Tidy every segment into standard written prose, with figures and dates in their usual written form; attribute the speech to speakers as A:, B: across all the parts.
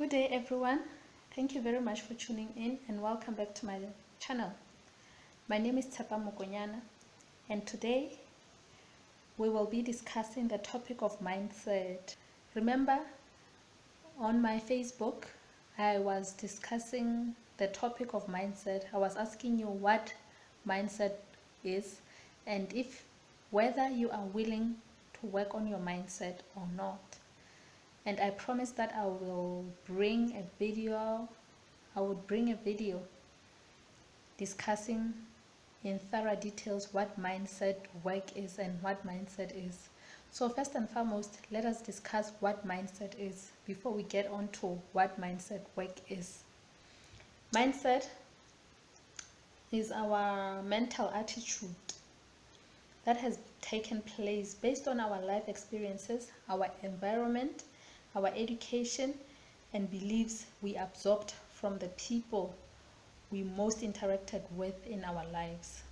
A: Good day everyone. Thank you very much for tuning in and welcome back to my channel. My name is Tshepa Mokonyana and today we will be discussing the topic of mindset. Remember, on my Facebook I was discussing the topic of mindset. I was asking you what mindset is and whether you are willing to work on your mindset or not. And I promised that I would bring a video discussing in thorough details what mindset work is and what mindset is. So first and foremost, let us discuss what mindset is before we get on to what mindset work is. Mindset is our mental attitude that has taken place based on our life experiences, our environment, our education, and beliefs we absorbed from the people we most interacted with in our lives.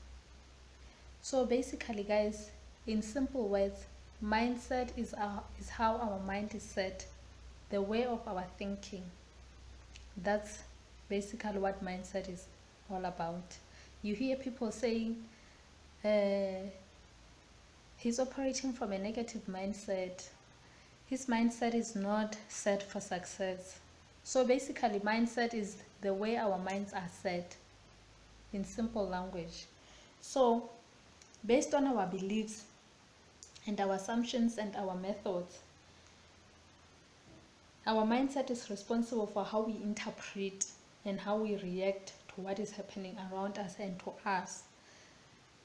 A: So basically, guys, in simple words, mindset is how our mind is set, the way of our thinking. That's basically what mindset is all about. You hear people saying he's operating from a negative mindset. His mindset is not set for success. So basically, mindset is the way our minds are set, in simple language. So based on our beliefs and our assumptions and our methods, our mindset is responsible for how we interpret and how we react to what is happening around us and to us.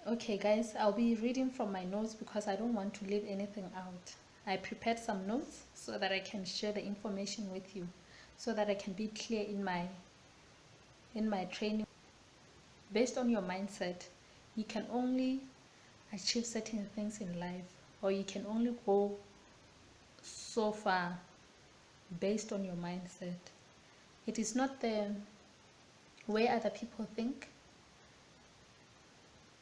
A: Okay guys, I'll be reading from my notes because I don't want to leave anything out. I prepared some notes so that I can share the information with you, so that I can be clear in my training. Based on your mindset, you can only achieve certain things in life, or you can only go so far based on your mindset. It is not the way other people think.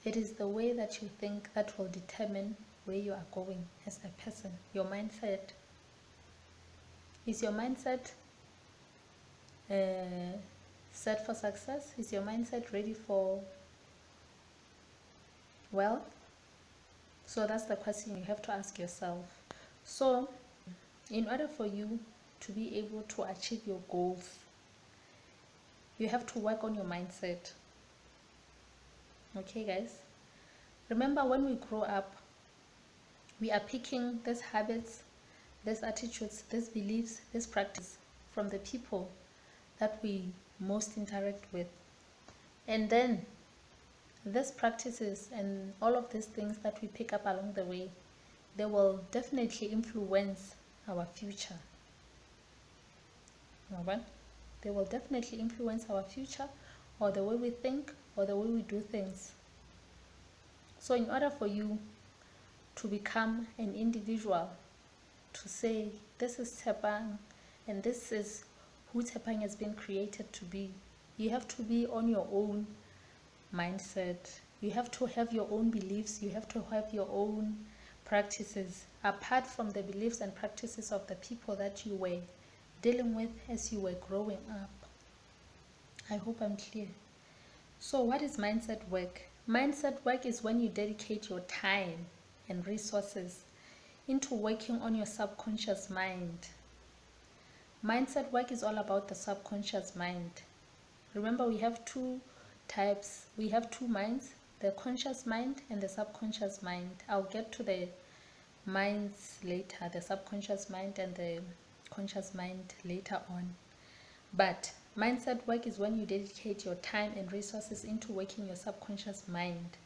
A: It is the way that you think that will determine where you are going as a person. Your mindset. Is your mindset set for success? Is your mindset ready for wealth? So that's the question you have to ask yourself. So in order for you to be able to achieve your goals, you have to work on your mindset. Okay guys, remember, when we grow up, we are picking these habits, these attitudes, these beliefs, these practices from the people that we most interact with. And then these practices and all of these things that we pick up along the way, they will definitely influence our future. They will definitely influence our future, or the way we think, or the way we do things. So in order for you to become an individual, to say, this is Tshepang and this is who Tshepang has been created to be, you have to be on your own mindset. You have to have your own beliefs. You have to have your own practices, apart from the beliefs and practices of the people that you were dealing with as you were growing up. I hope I'm clear. So what is mindset work? Mindset work is when you dedicate your time and resources into working on your subconscious mind. Mindset work is all about the subconscious mind. Remember, we have two types. We have two minds, the conscious mind and the subconscious mind. I'll get to the minds later, the subconscious mind and the conscious mind later on. But mindset work is when you dedicate your time and resources into working your subconscious mind.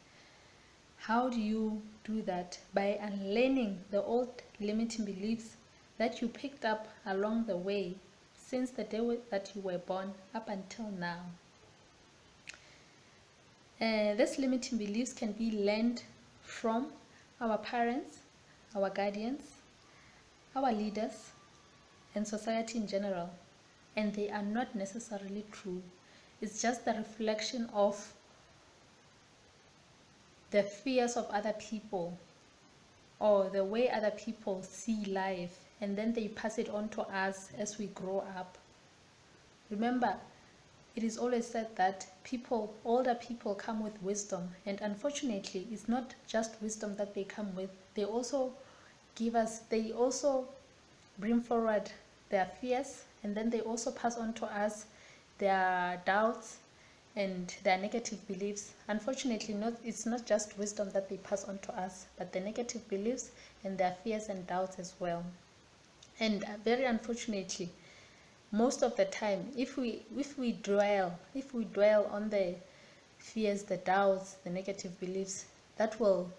A: How do you do that? By unlearning the old limiting beliefs that you picked up along the way since the day that you were born up until now. These limiting beliefs can be learned from our parents, our guardians, our leaders, and society in general. And they are not necessarily true. It's just the reflection of the fears of other people, or the way other people see life, and then they pass it on to us as we grow up. Remember, it is always said that older people come with wisdom, and unfortunately, it's not just wisdom that they come with. They also bring forward their fears, and then they also pass on to us their doubts and their negative beliefs. Unfortunately, it's not just wisdom that they pass on to us, but the negative beliefs and their fears and doubts as well. And very unfortunately, most of the time, if we dwell on the fears, the doubts, the negative beliefs, that will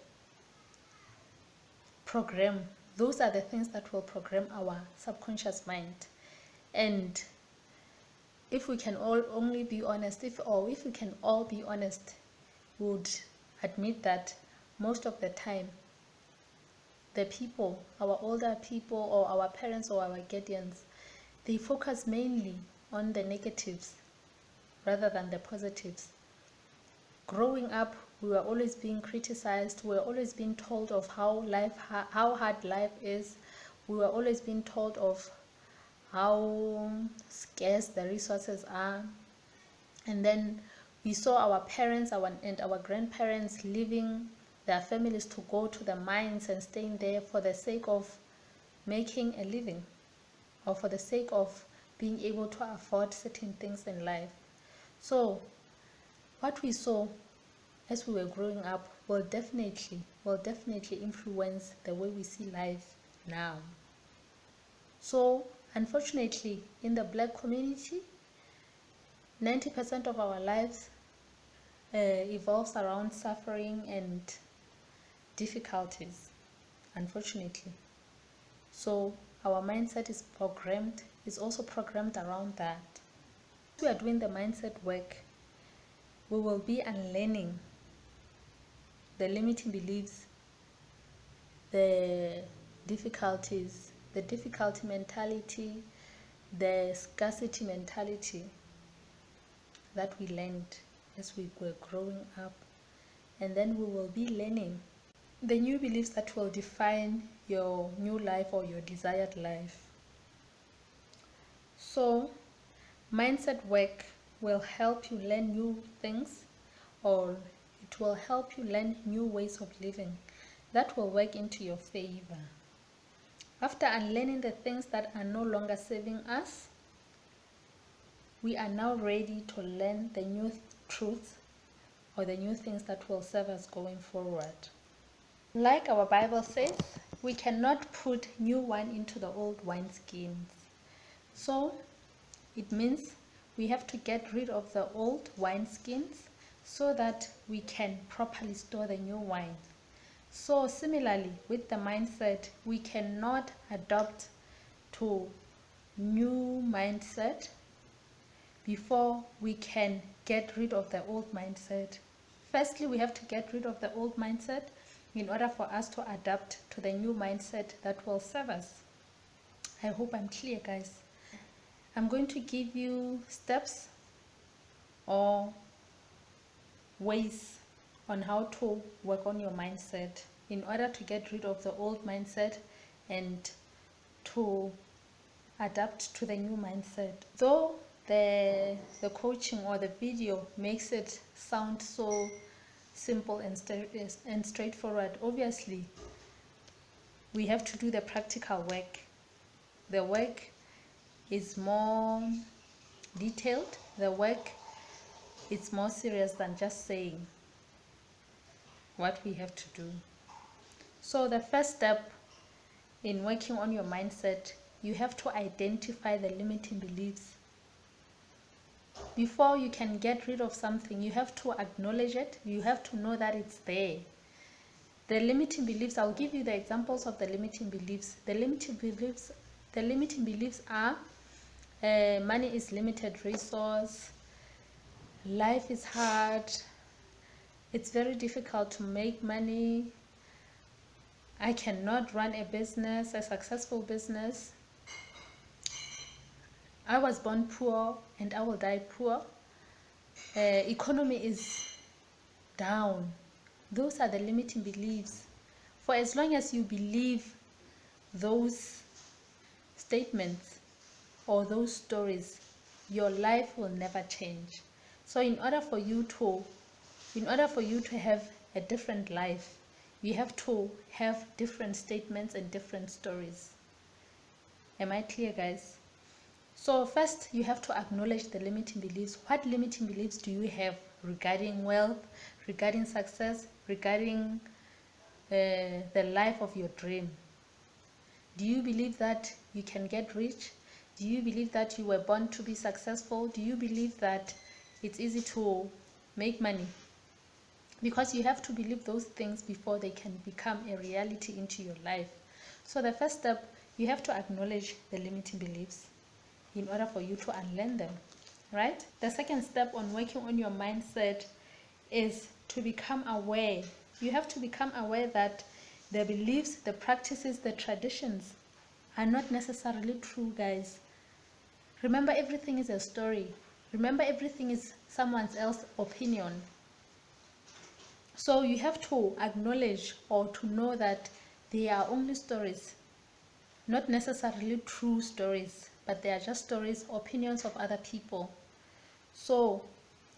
A: program. Those are the things that will program our subconscious mind. And if we can only be honest, if we can all be honest, we would admit that most of the time, the people, our older people or our parents or our guardians, they focus mainly on the negatives rather than the positives. Growing up, we were always being criticized. We were always being told of how hard life is. We were always being told of how scarce the resources are. And then we saw our parents and our grandparents leaving their families to go to the mines and staying there for the sake of making a living, or for the sake of being able to afford certain things in life. So what we saw as we were growing up will definitely influence the way we see life now. So unfortunately, in the Black community, 90% of our lives evolves around suffering and difficulties, unfortunately. So our mindset is also programmed around that. If we are doing the mindset work, we will be unlearning the limiting beliefs, the difficulty mentality, the scarcity mentality that we learned as we were growing up. And then we will be learning the new beliefs that will define your new life or your desired life. So mindset work will help you learn new things, or it will help you learn new ways of living that will work into your favor. After unlearning the things that are no longer serving us, we are now ready to learn the new truths or the new things that will serve us going forward. Like our Bible says, we cannot put new wine into the old wineskins. So it means we have to get rid of the old wineskins so that we can properly store the new wine. So similarly, with the mindset, we cannot adopt to new mindset before we can get rid of the old mindset. Firstly, we have to get rid of the old mindset in order for us to adapt to the new mindset that will serve us. I hope I'm clear, guys. I'm going to give you steps or ways on how to work on your mindset in order to get rid of the old mindset and to adapt to the new mindset. Though the coaching or the video makes it sound so simple and straightforward, obviously we have to do the practical work. The work is more detailed. The work is more serious than just saying what we have to do. So the first step in working on your mindset, you have to identify the limiting beliefs. Before you can get rid of something, you have to acknowledge it. You have to know that it's there. The limiting beliefs, I'll give you the examples of the limiting beliefs. The limiting beliefs are money is limited resource, life is hard, it's very difficult to make money, I cannot run a successful business, I was born poor and I will die poor, economy is down. Those are the limiting beliefs. For as long as you believe those statements or those stories, your life will never change. So in order for you to have a different life, you have to have different statements and different stories. Am I clear, guys? So first, you have to acknowledge the limiting beliefs. What limiting beliefs do you have regarding wealth, regarding success, regarding the life of your dream? Do you believe that you can get rich? Do you believe that you were born to be successful? Do you believe that it's easy to make money? Because you have to believe those things before they can become a reality into your life. So the first step, you have to acknowledge the limiting beliefs in order for you to unlearn them, right? The second step on working on your mindset is to become aware. You have to become aware that the beliefs, the practices, the traditions are not necessarily true, guys. Remember, everything is a story. Remember, everything is someone else's opinion. So you have to acknowledge or to know that they are only stories, not necessarily true stories, but they are just stories, opinions of other people. So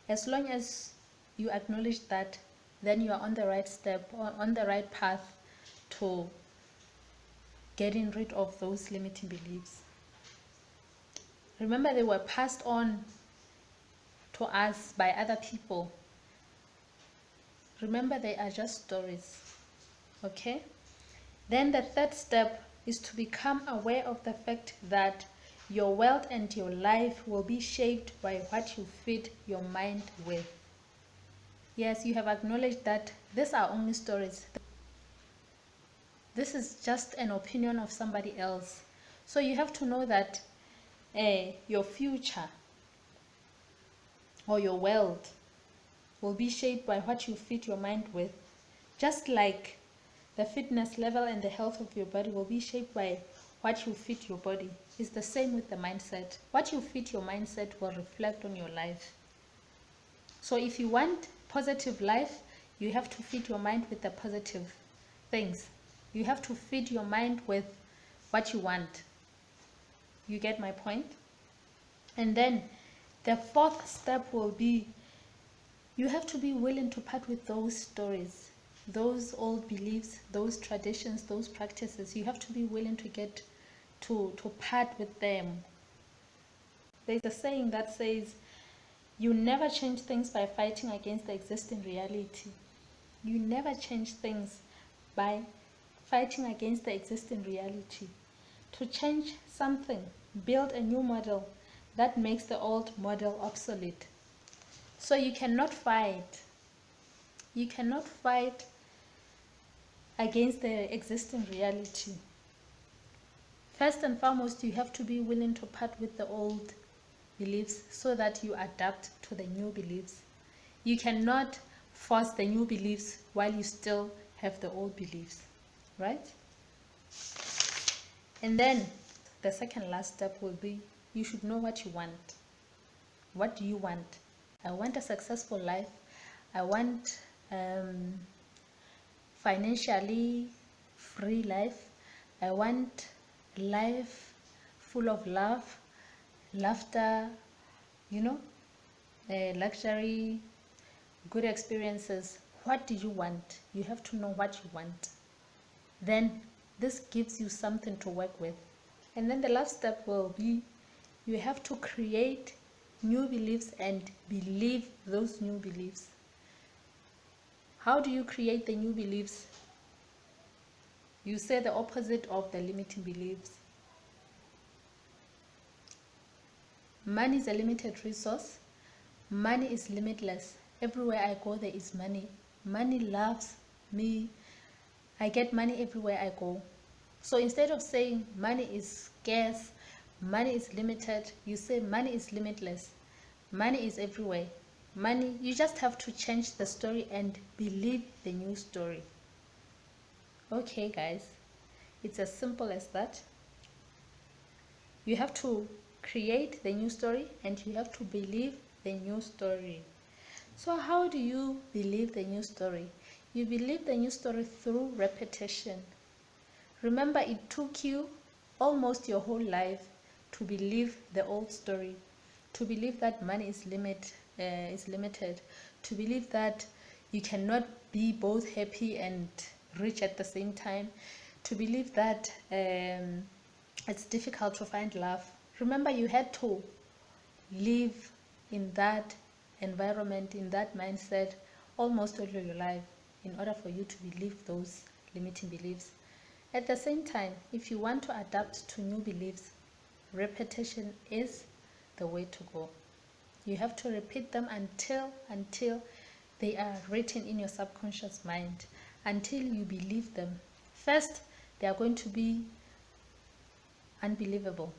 A: as long as you acknowledge that, then you are on the right step, or on the right path to getting rid of those limiting beliefs. Remember, they were passed on to us by other people. Remember, they are just stories. Okay? Then the third step is to become aware of the fact that your wealth and your life will be shaped by what you feed your mind with. Yes, you have acknowledged that these are only stories. This is just an opinion of somebody else. So you have to know that your future or your wealth will be shaped by what you feed your mind with. Just like the fitness level and the health of your body will be shaped by what you feed your body. It's the same with the mindset. What you feed your mindset will reflect on your life. So if you want positive life, you have to feed your mind with the positive things. You have to feed your mind with what you want. You get my point? And then the fourth step will be, you have to be willing to part with those stories, those old beliefs, those traditions, those practices. You have to be willing to get to part with them. There's a saying that says, you never change things by fighting against the existing reality. You never change things by fighting against the existing reality. To change something, build a new model that makes the old model obsolete. So you cannot fight. You cannot fight against the existing reality. First and foremost, you have to be willing to part with the old beliefs so that you adapt to the new beliefs. You cannot force the new beliefs while you still have the old beliefs, right? And then the second last step will be, you should know what you want. What do you want? I want a successful life. I want financially free life. I want a life full of love, laughter, luxury, good experiences. What do you want? You have to know what you want. Then this gives you something to work with. And then the last step will be, you have to create new beliefs and believe those new beliefs. How do you create the new beliefs? You say the opposite of the limiting beliefs. Money is a limited resource. Money is limitless. Everywhere I go, there is money. Money loves me. I get money everywhere I go. So instead of saying money is scarce, money is limited, you say money is limitless. Money is everywhere. Money, you just have to change the story and believe the new story. Okay, guys, it's as simple as that. You have to create the new story and you have to believe the new story. So how do you believe the new story? You believe the new story through repetition. Remember, it took you almost your whole life to believe the old story. to believe that money is limited, to believe that you cannot be both happy and rich at the same time, to believe that it's difficult to find love. Remember, you had to live in that environment, in that mindset, almost all your life in order for you to believe those limiting beliefs. At the same time, if you want to adapt to new beliefs, repetition is the way to go. You have to repeat them until they are written in your subconscious mind, until you believe them. First, they are going to be unbelievable.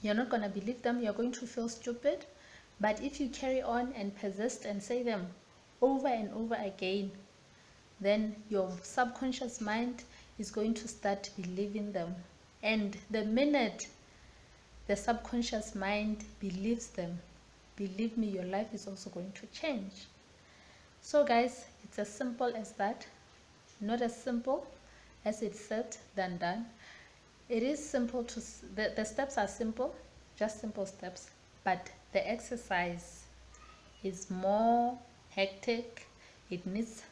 A: You're not going to believe them. You're going to feel stupid. But if you carry on and persist and say them over and over again, then your subconscious mind is going to start believing them. And the minute the subconscious mind believes them, believe me, your life is also going to change. So guys, it's as simple as that. Not as simple as it's said than done. It is simple to, the steps are simple, just simple steps, but the exercise is more hectic. It needs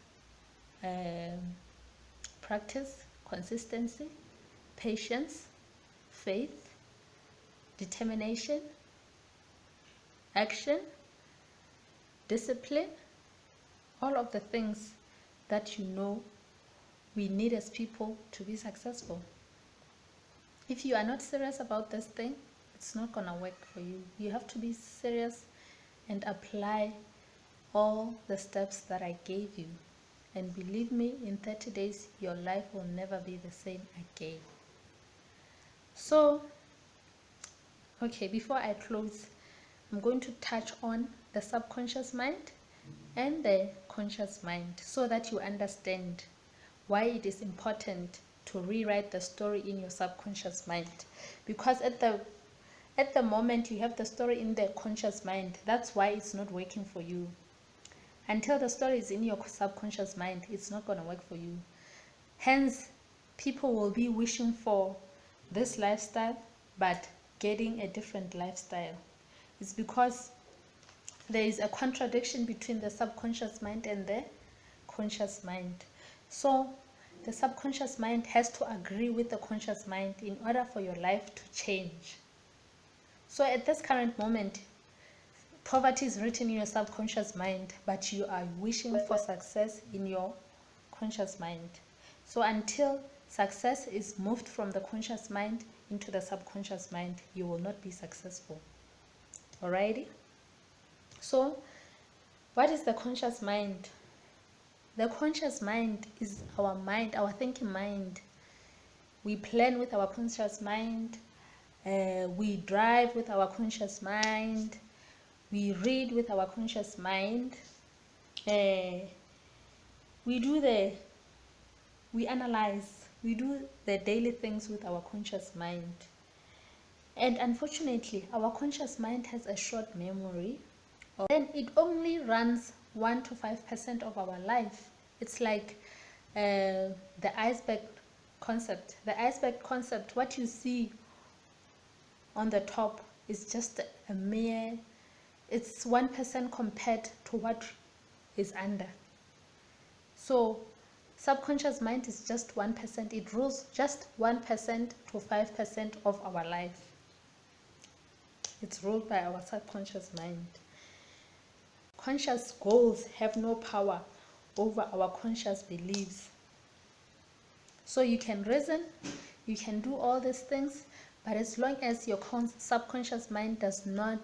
A: practice, consistency, patience, faith, determination, action, discipline, all of the things that you know we need as people to be successful. If you are not serious about this thing, it's not gonna work for you. You have to be serious and apply all the steps that I gave you. And believe me, in 30 days, your life will never be the same again. So, okay, before I close, I'm going to touch on the subconscious mind and the conscious mind so that you understand why it is important to rewrite the story in your subconscious mind. Because at the moment you have the story in the conscious mind, that's why it's not working for you. Until the story is in your subconscious mind, it's not going to work for you. Hence, people will be wishing for this lifestyle but getting a different lifestyle. It's because there is a contradiction between the subconscious mind and the conscious mind. So the subconscious mind has to agree with the conscious mind in order for your life to change. So at this current moment, poverty is written in your subconscious mind, but you are wishing for success in your conscious mind. So until success is moved from the conscious mind into the subconscious mind, you will not be successful. Alrighty? So what is the conscious mind? The conscious mind is our mind, our thinking mind. We plan with our conscious mind. We drive with our conscious mind. We read with our conscious mind. We analyze. We do the daily things with our conscious mind. And unfortunately, our conscious mind has a short memory. Then it only runs 1 to 5% of our life. It's like the iceberg concept. The iceberg concept, what you see on the top is just a mere, it's 1% compared to what is under. So subconscious mind is just 1%. It rules just 1% to 5% of our life. It's ruled by our subconscious mind. Conscious goals have no power over our conscious beliefs. So you can reason, you can do all these things, but as long as your subconscious mind does not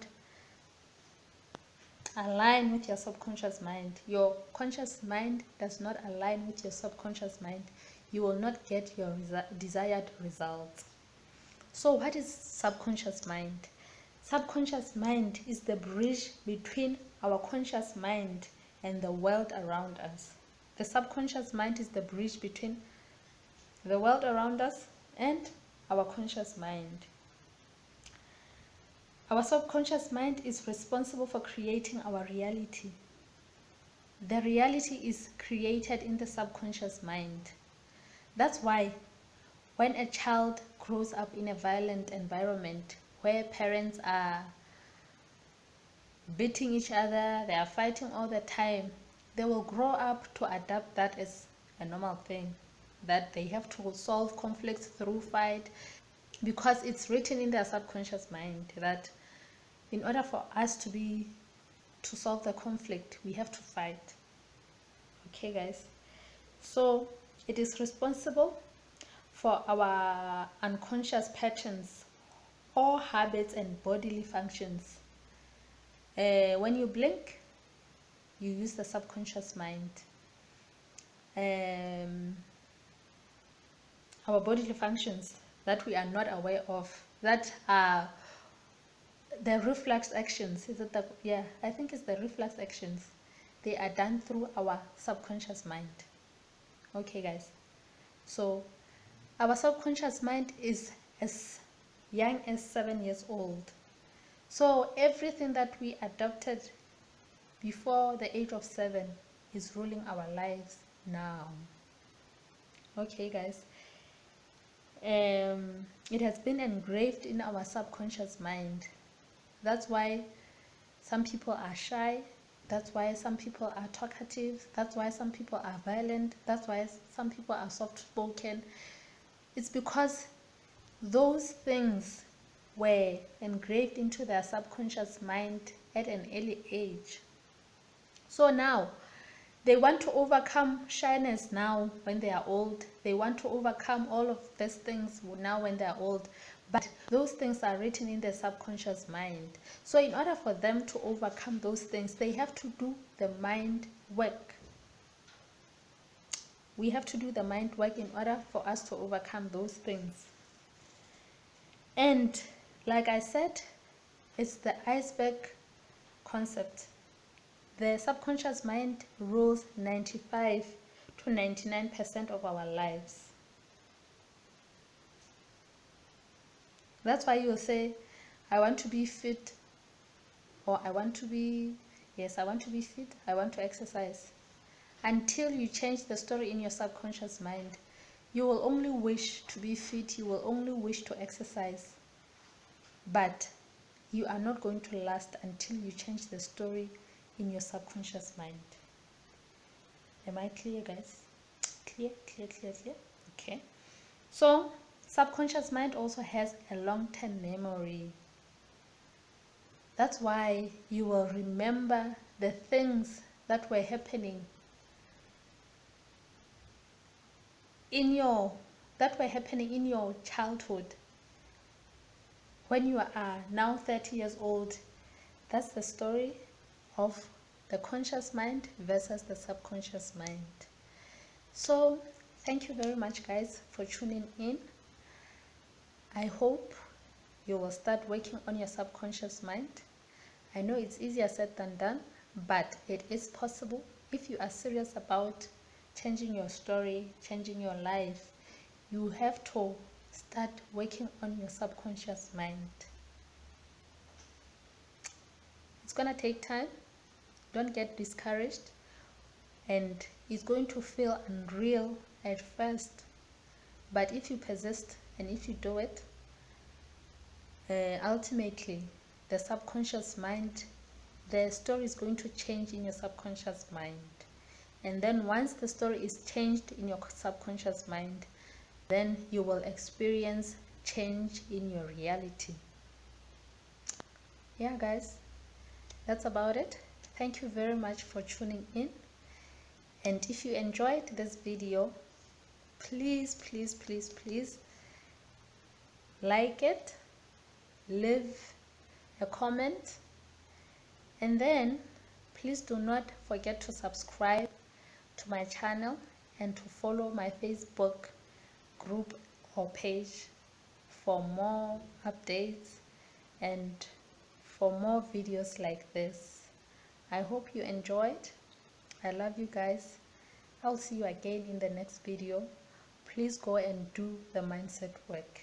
A: align with your subconscious mind, your conscious mind does not align with your subconscious mind, you will not get your desired results. So what is subconscious mind? Subconscious mind is the bridge between our conscious mind and the world around us. The subconscious mind is the bridge between the world around us and our conscious mind. Our subconscious mind is responsible for creating our reality. The reality is created in the subconscious mind. That's why when a child grows up in a violent environment where parents are beating each other, they are fighting all the time, they will grow up to adapt that as a normal thing, that they have to solve conflicts through fight, because it's written in their subconscious mind that in order for us to solve the conflict, we have to fight. Okay, guys, so it is responsible for our unconscious patterns or habits and bodily functions. When you blink, you use the subconscious mind. Our bodily functions that we are not aware of, that are the reflex actions. Is it the, yeah, I think it's the reflex actions. They are done through our subconscious mind. Okay, guys, so our subconscious mind is as young as 7 years old. So everything that we adopted before the age of 7 is ruling our lives now. Okay, guys, it has been engraved in our subconscious mind. That's why some people are shy, that's why some people are talkative, that's why some people are violent, that's why some people are soft-spoken. It's because those things were engraved into their subconscious mind at an early age. So now they want to overcome shyness now when they are old. They want to overcome all of these things now when they are old. But those things are written in their subconscious mind. So in order for them to overcome those things, they have to do the mind work. We have to do the mind work in order for us to overcome those things. And like I said, it's the iceberg concept. The subconscious mind rules 95 to 99% of our lives. That's why you'll say, I want to be fit, or I want to be, yes, I want to be fit, I want to exercise. Until you change the story in your subconscious mind, you will only wish to be fit, you will only wish to exercise. But you are not going to last until you change the story in your subconscious mind. Am I clear, guys? Clear? Okay. So subconscious mind also has a long-term memory. That's why you will remember the things that were happening in your childhood. When you are now 30 years old, that's the story of the conscious mind versus the subconscious mind. So thank you very much, guys, for tuning in. I hope you will start working on your subconscious mind. I know it's easier said than done, but it is possible if you are serious about changing your story, changing your life. You have to start working on your subconscious mind. It's gonna take time. Don't get discouraged, and it's going to feel unreal at first, but if you persist and if you do it, ultimately the subconscious mind, the story is going to change in your subconscious mind. And then once the story is changed in your subconscious mind, then you will experience change in your reality. Yeah, guys, that's about it. Thank you very much for tuning in. And if you enjoyed this video, please like it, leave a comment, and then please do not forget to subscribe to my channel and to follow my Facebook group or page for more updates and for more videos like this. I hope you enjoyed. I love you guys. I'll see you again in the next video. Please go and do the mindset work.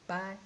A: Bye.